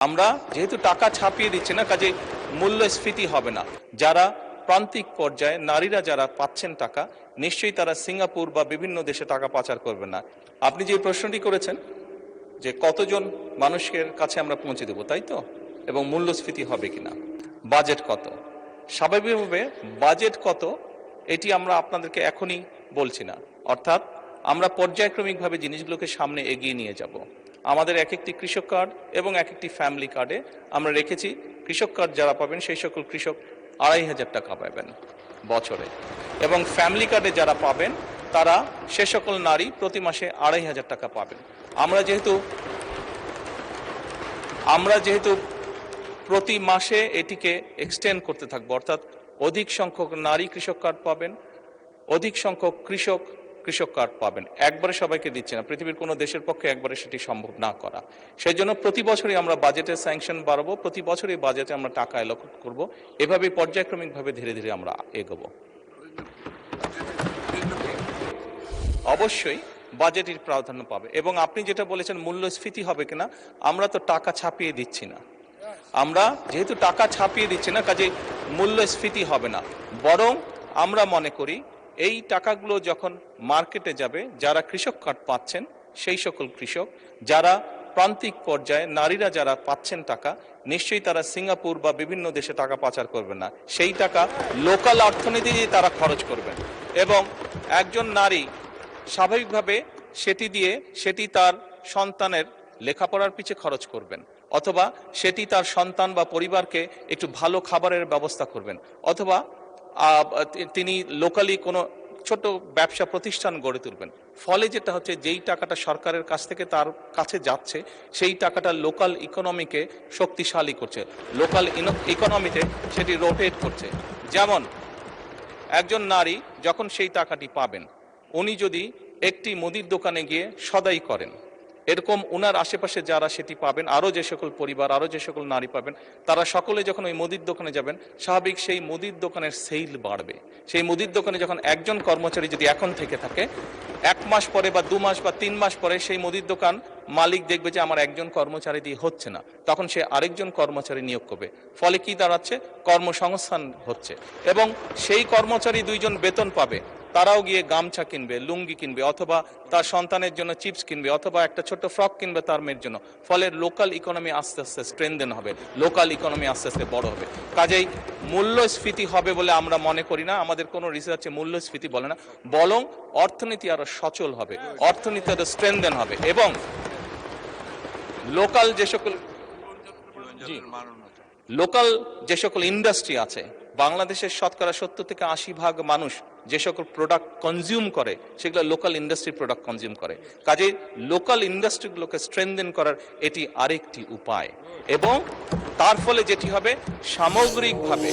আমরা যেহেতু টাকা ছাপিয়ে দিচ্ছি না, কাজে মূল্যস্ফীতি হবে না। যারা প্রান্তিক পর্যায়ে নারীরা যারা পাচ্ছেন টাকা, নিশ্চয়ই তারা সিঙ্গাপুর বা বিভিন্ন দেশে টাকা পাচার করবে না। আপনি যে প্রশ্নটি করেছেন যে কতজন মানুষের কাছে আমরা পৌঁছে দেব, তাই তো, এবং মূল্যস্ফীতি হবে কিনা, বাজেট কত, স্বাভাবিকভাবে বাজেট কত এটি আমরা আপনাদেরকে এখনই বলছি না। অর্থাৎ আমরা পর্যায়ক্রমিকভাবে জিনিসগুলোকে সামনে এগিয়ে নিয়ে যাব। আমাদের এক একটি কৃষক কার্ড এবং এক একটি ফ্যামিলি কার্ডে আমরা রেখেছি কৃষক কার্ড যারা পাবেন সেই সকল কৃষক 2,500 টাকা পাবেন বছরে, এবং ফ্যামিলি কার্ডে যারা পাবেন তারা সে সকল নারী প্রতি মাসে 2,500 টাকা পাবেন। আমরা যেহেতু প্রতি মাসে এটিকে এক্সটেন্ড করতে থাকবো, অর্থাৎ অধিক সংখ্যক নারী কৃষক কার্ড পাবেন, অধিক সংখ্যক কৃষক কার্ড পাবেন। একবারে সবাইকে দিচ্ছে না, পৃথিবীর কোনো দেশের পক্ষে একবারে সেটি সম্ভব না করা। সেই জন্য প্রতি বছরই আমরা বাজেটের স্যাংশন বাড়াবো, প্রতি বছরই বাজেটে আমরা টাকা অ্যালোকেট করব। এভাবে পর্যায়ক্রমিকভাবে ধীরে ধীরে আমরা এগোবো। অবশ্যই বাজেটের প্রাধান্য পাবে। এবং আপনি যেটা বলেছেন মূল্যস্ফীতি হবে কিনা, আমরা তো টাকা ছাপিয়ে দিচ্ছি না। আমরা যেহেতু টাকা ছাপিয়ে দিচ্ছি না, কাজে মূল্যস্ফীতি হবে না। বরং আমরা মনে করি এই টাকাগুলো যখন মার্কেটে যাবে, যারা কৃষক কার্ড পাচ্ছেন সেই সকল কৃষক, যারা প্রান্তিক পর্যায়ে নারীরা যারা পাচ্ছেন টাকা, নিশ্চয়ই তারা সিঙ্গাপুর বা বিভিন্ন দেশে টাকা পাচার করবেন না। সেই টাকা লোকাল অর্থনীতি দিয়ে তারা খরচ করবেন, এবং একজন নারী স্বাভাবিকভাবে সেটি তার সন্তানের লেখাপড়ার পিছে খরচ করবেন, অথবা সেটি তার সন্তান বা পরিবারকে একটু ভালো খাবারের ব্যবস্থা করবেন, অথবা তিনি লোকালি কোনো ছোট ব্যবসা প্রতিষ্ঠান গড়ে তুলবেন। ফলে যেটা হচ্ছে, যেই টাকাটা সরকারের কাছ থেকে তার কাছে যাচ্ছে সেই টাকাটা লোকাল ইকোনমিকে শক্তিশালী করছে, লোকাল ইকোনমিতে সেটি রোটেট করছে। যেমন একজন নারী যখন সেই টাকাটি পাবেন, উনি যদি একটি মুদির দোকানে গিয়ে সদাই করেন, এরকম উনার আশেপাশে যারা সেটি পাবেন, আরও যে সকল পরিবার, আরও যে সকল নারী পাবেন, তারা সকলে যখন ওই মুদির দোকানে যাবেন, স্বাভাবিক সেই মুদির দোকানের সেল বাড়বে। সেই মুদির দোকানে যখন একজন কর্মচারী যদি এখন থেকে থাকে, 1 মাস পরে বা 2 মাস বা 3 মাস পরে সেই মুদির দোকান মালিক দেখবে যে আমার একজন কর্মচারী দিয়ে হচ্ছে না, তখন সে আরেকজন কর্মচারী নিয়োগ করবে। ফলে কি দাঁড়াচ্ছে, কর্মসংস্থান হচ্ছে, এবং সেই কর্মচারী 2 জন বেতন পাবে। তারাও গিয়ে গামছা কিনবে, লুঙ্গি কিনবে, অথবা তার সন্তানের জন্য চিপস কিনবে, অথবা একটা ছোট্ট ফ্রক কিনবে তার মেয়ের জন্য। ফলে লোকাল ইকোনমি আস্তে আস্তে স্ট্রেনদেন হবে, লোকাল ইকোনমি আস্তে আস্তে বড় হবে। কাজেই মূল্যস্ফীতি হবে বলে আমরা মনে করি না, আমাদের কোনো রিসার্চে মূল্যস্ফীতি বলে না, বরং অর্থনীতি আরো সচল হবে, অর্থনীতি আরো স্ট্রেনদেন হবে, এবং লোকাল যে সকল ইন্ডাস্ট্রি আছে, বাংলাদেশের শতকরা 70 থেকে 80% মানুষ যে সকল প্রোডাক্ট কনজিউম করে সেগুলো লোকাল ইন্ডাস্ট্রি প্রোডাক্ট কনজিউম করে। কাজেই লোকাল ইন্ডাস্ট্রিগুলোকে স্ট্রেনদেন করার এটি আরেকটি উপায়, এবং তার ফলে যেটি হবে সামগ্রিকভাবে